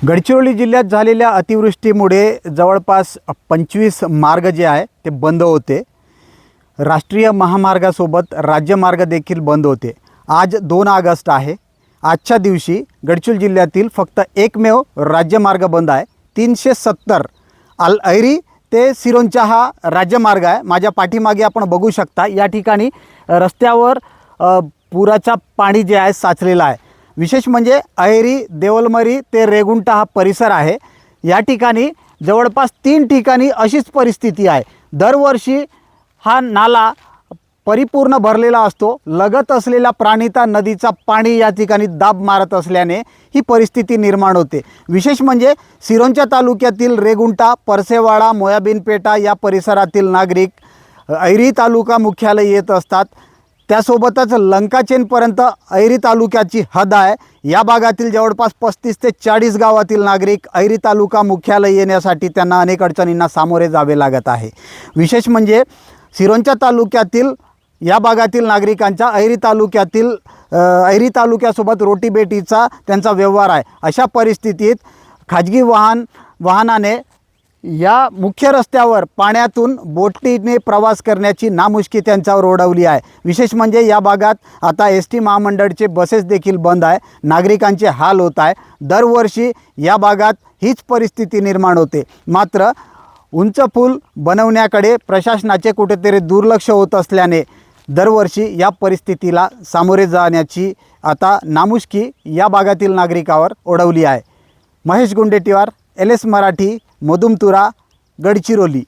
गडचिरोली जिल्ह्यात झालेल्या अतिवृष्टीमुळे जवळपास 25 मार्ग जे आहे ते बंद होते। राष्ट्रीय महामार्गासोबत राज्यमार्ग देखील बंद होते। आज 2 ऑगस्ट आहे। आजच्या दिवशी गडचिरोली जिल्ह्यातील फक्त एकमेव राज्यमार्ग बंद आहे। 370 अल-ऐरी ते सिरोंचा हा राज्यमार्ग आहे। माझ्या पाठीमागे आपण बघू शकता, या ठिकाणी रस्त्यावर पुराचा पाणी जे आहे साचलेला आहे। विशेष म्हणजे ऐरी देवलमरी ते रेगुंटा हा परिसर आहे। या ठिकाणी जवळपास 3 ठिकाणी अशीच परिस्थिती आहे। दरवर्षी हा नाला परिपूर्ण भरलेला असतो। लगत असलेल्या प्राणिता नदीचा पाणी या ठिकाणी दाब मारत असल्याने ही परिस्थिती निर्माण होते। विशेष म्हणजे सिरोंचा तालुक्यातील रेगुंटा, परसेवाडा, मोयाबीनपेटा या परिसरातील नागरिक ऐरी तालुका मुख्यालय येत असतात। त्यासोबतच लंकाचेनपर्यंत ऐरी तालुक्याची हद आहे। या भागातील जवळपास 35 ते 40 गावातील नागरिक ऐरी तालुका मुख्यालय येण्यासाठी त्यांना अनेक अडचणींना सामोरे जावे लागत आहे। विशेष म्हणजे सिरोंचा तालुक्यातील या भागातील नागरिकांचा ऐरी तालुक्यासोबत रोटीबेटीचा त्यांचा व्यवहार आहे। अशा परिस्थितीत खाजगी वाहनाने या मुख्य रस्त्यावर पाण्यातून बोटीने प्रवास करण्याची नामुष्की त्यांच्यावर ओढवली आहे। विशेष म्हणजे या भागात आता एस-टी महामंडळाचे बसेस देखील बंद आहे। नागरिकांचे हाल होत आहे। दरवर्षी या भागात हीच परिस्थिती निर्माण होते। मात्र उंच पूल बनवण्याकडे प्रशासनाचे कुठेतरी दुर्लक्ष होत असल्याने दरवर्षी या परिस्थितीला सामोरे जाण्याची आता नामुष्की या भागातील नागरिकावर ओढवली आहे। महेश गुंडेटीवार, LS मराठी, मधुमतुरा, गडचिरोली।